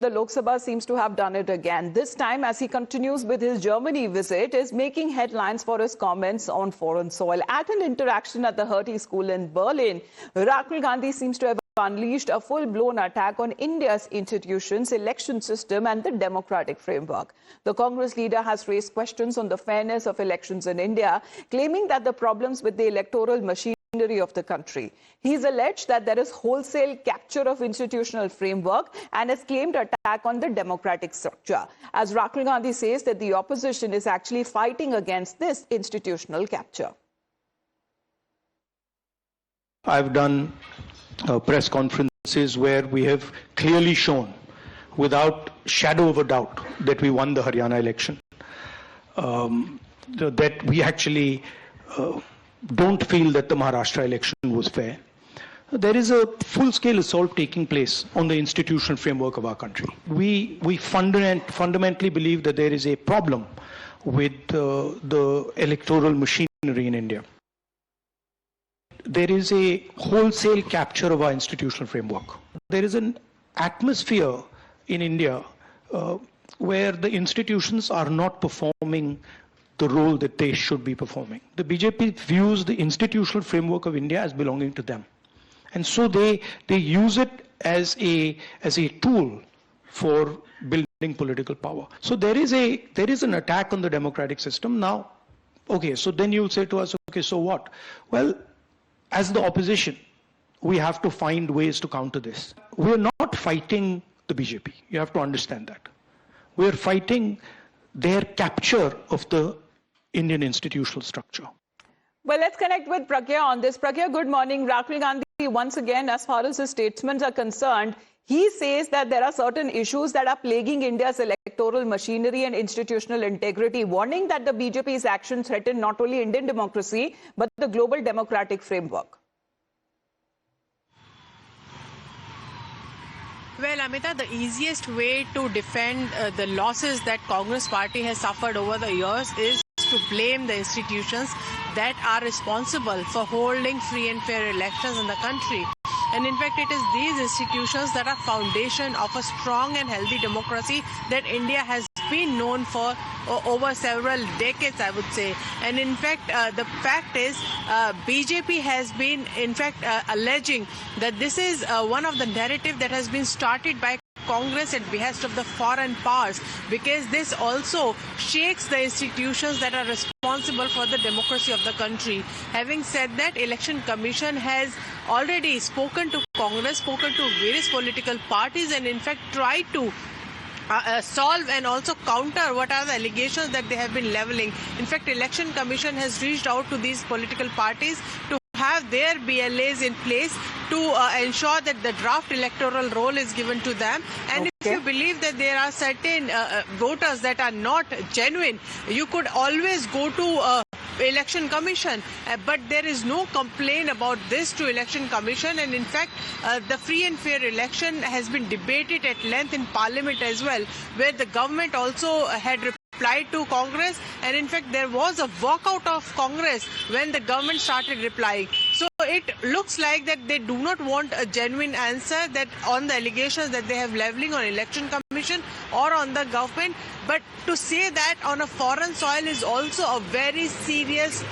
the Lok Sabha seems to have done it again. This time, as he continues with his Germany visit, is making headlines for his comments on foreign soil. At an interaction at the Hertie School in Berlin, Rahul Gandhi seems to have unleashed a full-blown attack on India's institutions, election system and the democratic framework. The Congress leader has raised questions on the fairness of elections in India, claiming that the problems with the electoral machinery of the country. He's alleged that there is wholesale capture of institutional framework and has claimed attack on the democratic structure. As Rahul Gandhi says that the opposition is actually fighting against this institutional capture. I've done press conferences where we have clearly shown, without shadow of a doubt, that we won the Haryana election. That we actually don't feel that the Maharashtra election was fair. There is a full-scale assault taking place on the institutional framework of our country. We fundamentally believe that there is a problem with the electoral machinery in India. There is a wholesale capture of our institutional framework. There is an atmosphere in India where the institutions are not performing the role that they should be performing. The BJP views the institutional framework of India as belonging to them. And so they use it as a tool for building political power. So there is an attack on the democratic system. Now, okay, so then you'll say to us, okay, so what? Well, as the opposition, we have to find ways to counter this. We are not fighting the BJP. You have to understand that. We are fighting their capture of the Indian institutional structure. Well, let's connect with Pragya on this. Pragya, good morning. Rahul Gandhi, once again, as far as his statements are concerned, he says that there are certain issues that are plaguing India's electoral machinery and institutional integrity, warning that the BJP's actions threaten not only Indian democracy, but the global democratic framework. Well, Amita, the easiest way to defend the losses that Congress party has suffered over the years is to blame the institutions that are responsible for holding free and fair elections in the country. And in fact, it is these institutions that are foundation of a strong and healthy democracy that India has been known for over several decades, I would say. And in fact, the fact is, BJP has been, in fact, alleging that this is one of the narrative that has been started by Congress at behest of the foreign powers, because this also shakes the institutions that are responsible for the democracy of the country. Having said that, Election Commission has already spoken to Congress, spoken to various political parties, and in fact tried to solve and also counter what are the allegations that they have been leveling. In fact, Election Commission has reached out to these political parties to have their BLAs in place to ensure that the draft electoral roll is given to them. And if you believe that there are certain voters that are not genuine, you could always go to Election Commission, but there is no complaint about this to Election Commission. And in fact, the free and fair election has been debated at length in Parliament as well, where the government also had replied to Congress, and in fact there was a walkout of Congress when the government started replying. So it looks like that they do not want a genuine answer that on the allegations that they have leveling on Election Commission or on the government. But to say that on a foreign soil is also a very serious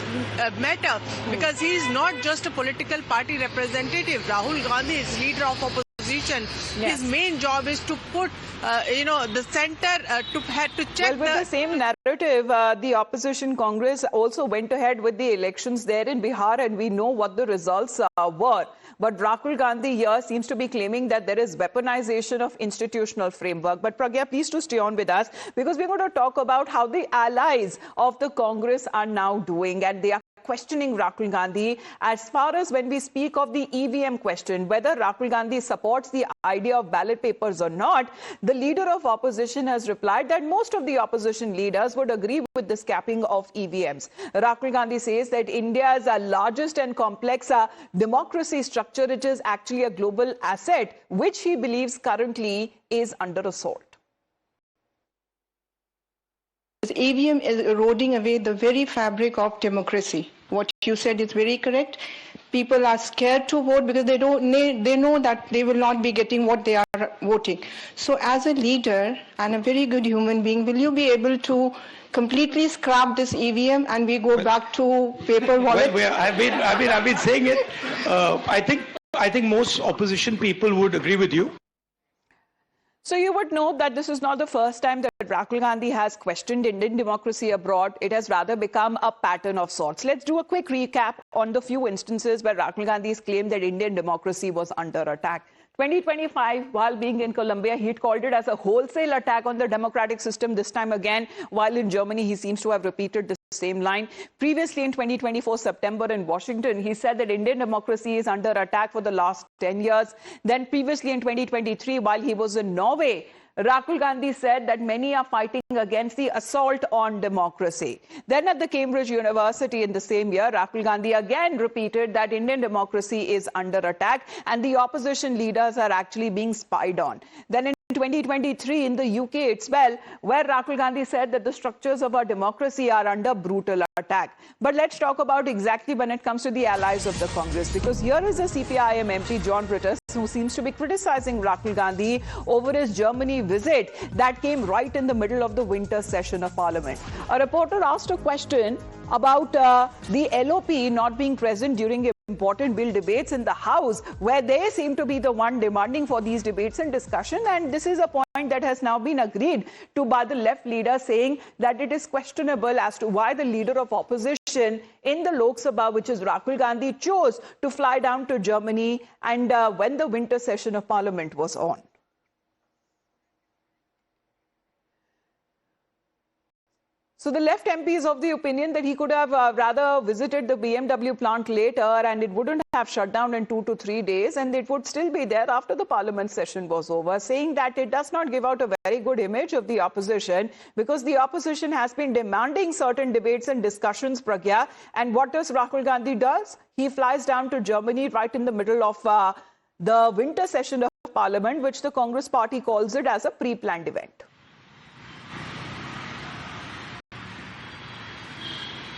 matter, because he is not just a political party representative. Rahul Gandhi is leader of opposition. His main job is to put, the center to check. Well, with the same narrative, the opposition Congress also went ahead with the elections there in Bihar, and we know what the results were. But Rahul Gandhi here seems to be claiming that there is weaponization of institutional framework. But Pragya, please to stay on with us, because we're going to talk about how the allies of the Congress are now doing, and they are questioning Rahul Gandhi as far as when we speak of the EVM question, whether Rahul Gandhi supports the idea of ballot papers or not. The leader of opposition has replied that most of the opposition leaders would agree with the scrapping of EVMs. Rahul Gandhi says that India's largest and complex democracy structure, it is actually a global asset, which he believes currently is under assault. EVM is eroding away the very fabric of democracy. What you said is very correct. people are scared to vote because they know that they will not be getting what they are voting. So as a leader and a very good human being, will you be able to completely scrap this EVM and we go back to paper wallet? Well, I've been saying it. I think most opposition people would agree with you. So you would note that this is not the first time that Rahul Gandhi has questioned Indian democracy abroad. It has rather become a pattern of sorts. Let's do a quick recap on the few instances where Rahul Gandhi has claimed that Indian democracy was under attack. 2025, while being in Colombia, he had called it as a wholesale attack on the democratic system. This time again, while in Germany, he seems to have repeated the same line. Previously, in 2024 September in Washington, he said that Indian democracy is under attack for the last 10 years. Then previously in 2023, while he was in Norway, Rahul Gandhi said that many are fighting against the assault on democracy. Then at the Cambridge University in the same year, Rahul Gandhi again repeated that Indian democracy is under attack and the opposition leaders are actually being spied on. Then in 2023 in the UK itself, where Rahul Gandhi said that the structures of our democracy are under brutal attack. But let's talk about exactly when it comes to the allies of the Congress, because here is a CPIM MP, John Brittas, who seems to be criticizing Rahul Gandhi over his Germany visit that came right in the middle of the winter session of Parliament. A reporter asked a question about the LOP not being present during important bill debates in the House, where they seem to be the one demanding for these debates and discussion. And this is a point that has now been agreed to by the left leader, saying that it is questionable as to why the leader of opposition in the Lok Sabha, which is Rahul Gandhi, chose to fly down to Germany and when the winter session of Parliament was on. So the left MP is of the opinion that he could have rather visited the BMW plant later and it wouldn't have shut down in 2 to 3 days and it would still be there after the Parliament session was over, saying that it does not give out a very good image of the opposition because the opposition has been demanding certain debates and discussions, Pragya. And what does Rahul Gandhi does? He flies down to Germany right in the middle of the winter session of Parliament, which the Congress party calls it as a pre-planned event.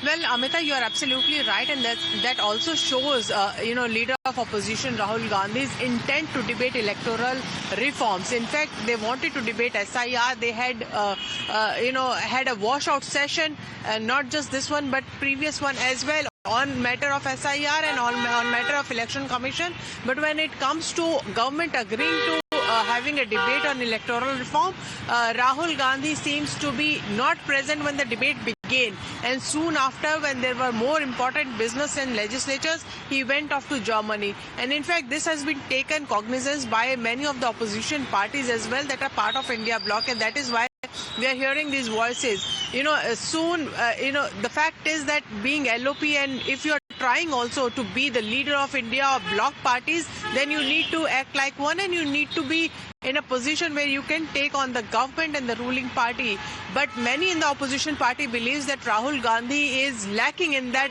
Well, Amita, you are absolutely right, and that also shows, leader of opposition Rahul Gandhi's intent to debate electoral reforms. In fact, they wanted to debate SIR. They had, had a washout session, not just this one, but previous one as well, on matter of SIR and on matter of election commission. But when it comes to government agreeing to having a debate on electoral reform, Rahul Gandhi seems to be not present when the debate began. And soon after, when there were more important business in legislatures, he went off to Germany. And in fact, this has been taken cognizance by many of the opposition parties as well that are part of India bloc, and that is why we are hearing these voices. The fact is that being LOP, and if you are trying also to be the leader of India or bloc parties, then you need to act like one and you need to be in a position where you can take on the government and the ruling party. But many in the opposition party believes that Rahul Gandhi is lacking in that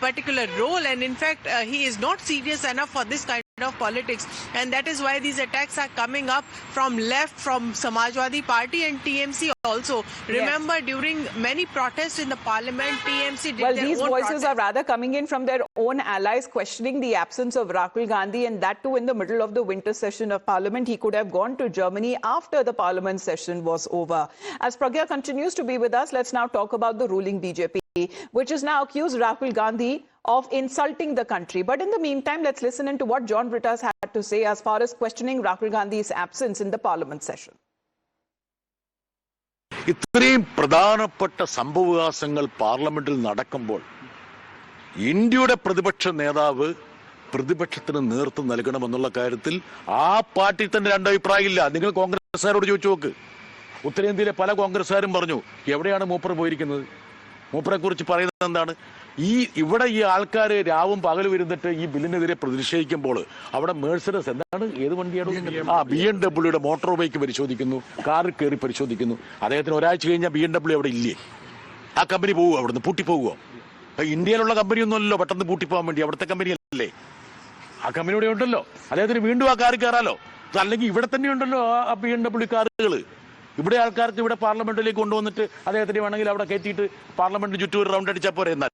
particular role, and in fact he is not serious enough for this kind of politics, and that is why these attacks are coming up from left, from Samajwadi Party and TMC also. Remember, yes, during many protests in the parliament, TMC did these voices are rather coming in from their own allies, questioning the absence of Rahul Gandhi, and that too in the middle of the winter session of parliament. He could have gone to Germany after the parliament session was over. As Pragya continues to be with us, let's now talk about the ruling BJP, which has now accused Rahul Gandhi of insulting the country. But in the meantime, let's listen into what John Brittas had to say as far as questioning Rahul Gandhi's absence in the parliament session. ഇത്രയും പ്രധാനപ്പെട്ട സംഭവവികാസങ്ങൾ പാർലമെന്റിൽ നടക്കുമ്പോൾ ഇന്ത്യയുടെ പ്രതിപക്ഷ നേതാവ് പ്രതിപക്ഷത്തിന് നേതൃത്വം നൽകണമെന്നുള്ള കാര്യത്തിൽ ആ പാർട്ടി തന്നെ രണ്ടഭിപ്രായമില്ല. നിങ്ങൾ കോൺഗ്രസ്സുകാരോട് ചോദിച്ചു നോക്ക്. ഉത്തരേന്ത്യയിലെ പല കോൺഗ്രസ്സുകാരും പറഞ്ഞു എവിടെയാണ് മൂപ്പർ പോയിരിക്കുന്നത്, മൂപ്പറെ കുറിച്ച് പറയുന്നത് എന്താണ്? ഇവിടെ ഈ ആൾക്കാർ രാവും പകലും ഇരുന്നിട്ട് ഈ ബില്ലിനെതിരെ പ്രതിഷേധിക്കുമ്പോൾ അവിടെ മേഴ്സഡസ് എന്താണ്, ഏത് വണ്ടിയാണ്, BMW മോട്ടോർ ബൈക്ക് പരിശോധിക്കുന്നു, കാറിൽ കയറി പരിശോധിക്കുന്നു. അദ്ദേഹത്തിന് ഒരാഴ്ച കഴിഞ്ഞാൽ BMW അവിടെ ഇല്ലേ? ആ കമ്പനി പോവുക, അവിടുന്ന് പൂട്ടിപ്പോകുമോ? ഇന്ത്യയിലുള്ള കമ്പനിയൊന്നുമല്ലോ പെട്ടെന്ന് പൂട്ടിപ്പോകാൻ വേണ്ടി, അവിടുത്തെ കമ്പനി അല്ലേ? ആ കമ്പനി ഇവിടെ ഉണ്ടല്ലോ, അദ്ദേഹത്തിന് വീണ്ടും ആ കാറിൽ കയറാലോ. അല്ലെങ്കിൽ ഇവിടെ തന്നെ ഉണ്ടല്ലോ ആ BMW കാറുകൾ. ഇവിടെ ആൾക്കാർക്ക് ഇവിടെ പാർലമെന്റിലേക്ക് കൊണ്ടുവന്നിട്ട് അദ്ദേഹത്തിന് വേണമെങ്കിൽ അവിടെ കയറ്റിയിട്ട് പാർലമെന്റിന് ചുറ്റും ഒരു റൗണ്ട് അടിച്ചാൽ പോരെ. എന്നാൽ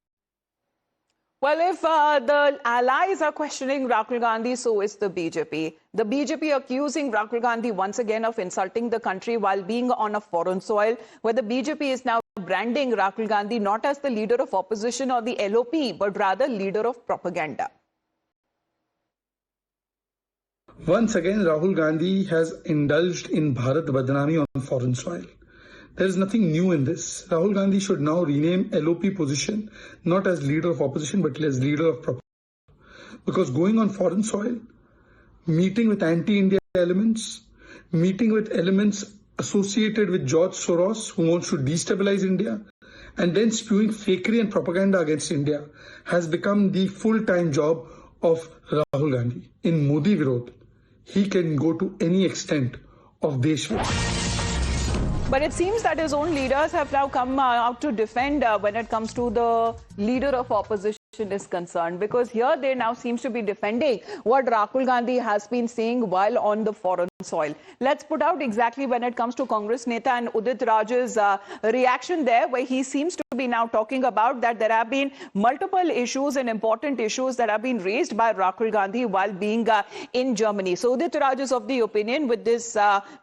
Well, if the allies are questioning Rahul Gandhi, so is the BJP. The BJP accusing Rahul Gandhi once again of insulting the country while being on a foreign soil, where the BJP is now branding Rahul Gandhi not as the leader of opposition or the LOP, but rather leader of propaganda. Once again, Rahul Gandhi has indulged in Bharat Badnami on foreign soil. There is nothing new in this. Rahul Gandhi should now rename LOP position not as leader of opposition but as leader of propaganda. Because going on foreign soil, meeting with anti-India elements, meeting with elements associated with George Soros who wants to destabilize India, and then spewing fakery and propaganda against India has become the full-time job of Rahul Gandhi. In Modi Virod, he can go to any extent of Deshvirod. But it seems that his own leaders have now come out to defend when it comes to the leader of opposition is concerned, because here they now seems to be defending what Rahul Gandhi has been saying while on the foreign soil. Let's put out exactly when it comes to Congress Neta and Udit Raj's reaction there, where he seems to be now talking about that there have been multiple issues and important issues that have been raised by Rahul Gandhi while being in Germany. So Udit Raj is of the opinion, with this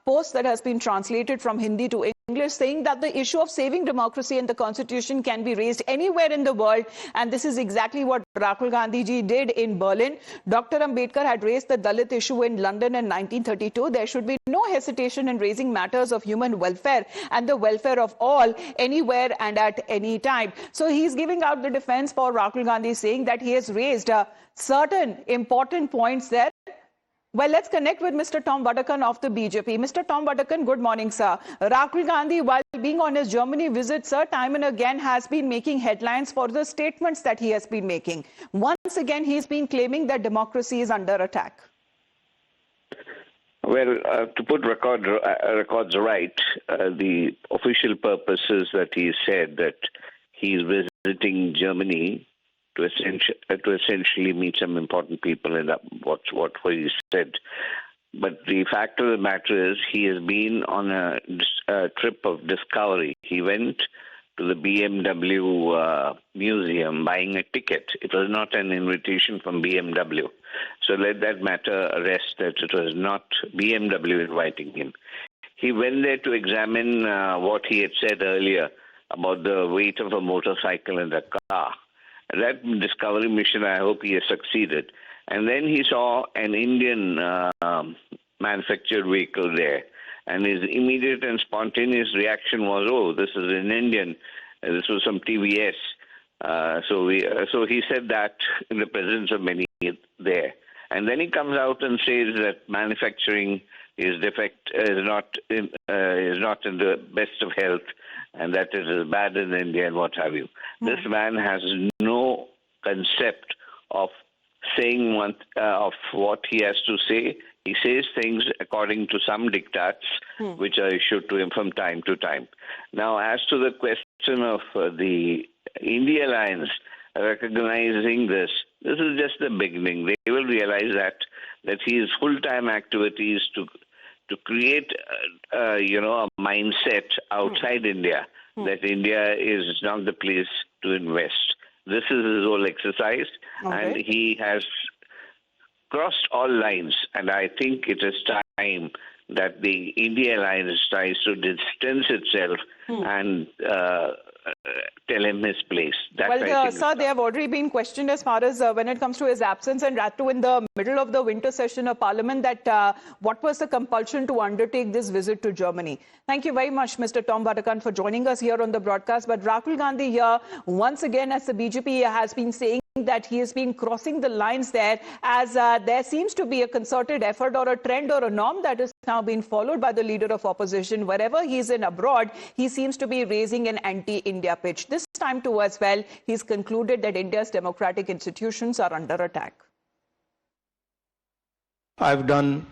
post that has been translated from Hindi to English, saying that the issue of saving democracy and the constitution can be raised anywhere in the world, and this is exactly what Rahul Gandhi ji did in Berlin. Dr. Ambedkar had raised the Dalit issue in London in 1932. There should be no hesitation in raising matters of human welfare and the welfare of all, anywhere and at any time. So he's giving out the defense for Rahul Gandhi, saying that he has raised certain important points there. Well, let's connect with Mr. Tom Vadakan of the BJP. Mr. Tom Vadakan, good morning, sir. Rahul Gandhi, while being on his Germany visit, sir, time and again has been making headlines for the statements that he has been making. Once again, he's been claiming that democracy is under attack. Well, to put records right, the official purpose is that he said that he's visiting Germany to essentially meet some important people, and what he said. But the fact of the matter is he has been on a trip of discovery. He went to the BMW museum buying a ticket. It was not an invitation from BMW. So let that matter rest that it was not BMW inviting him. He went there to examine what he had said earlier about the weight of a motorcycle in the car. That discovery mission, I hope he has succeeded. And then he saw an Indian manufactured vehicle there. And his immediate and spontaneous reaction was, oh, this is an Indian. This was some TVS. So he said that in the presence of many there. And then he comes out and says that manufacturing is not in the best of health, and that it is bad in India and what have you. This man has no concept of saying of what he has to say. He says things according to some diktats which are issued to him from time to time. Now, as to the question of the India alliance recognizing this is just the beginning. They will realize that his full-time activities to create a mindset outside India that India is not the place to invest. This is his whole exercise, and he has crossed all lines. And I think it is time that the India alliance tries to distance itself and tell him his place. Well, sir, they have already been questioned as far as when it comes to his absence, and Ratu in the middle of the winter session of Parliament, that what was the compulsion to undertake this visit to Germany? Thank you very much, Mr. Tom Vadakan, for joining us here on the broadcast. But Rahul Gandhi here, once again, as the BJP has been saying, that he has been crossing the lines there, as there seems to be a concerted effort or a trend or a norm that is now being followed by the leader of opposition. Wherever he's in abroad, he seems to be raising an anti-India pitch. This time too as well, he's concluded that India's democratic institutions are under attack. I've done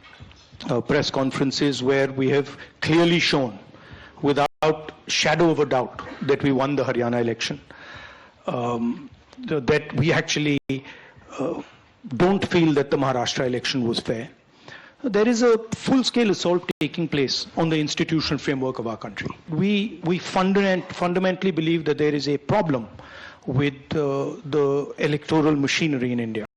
press conferences where we have clearly shown, without shadow of a doubt, that we won the Haryana election. That we actually don't feel that the Maharashtra election was fair. There is a full-scale assault taking place on the institutional framework of our country. We fundamentally believe that there is a problem with the electoral machinery in India.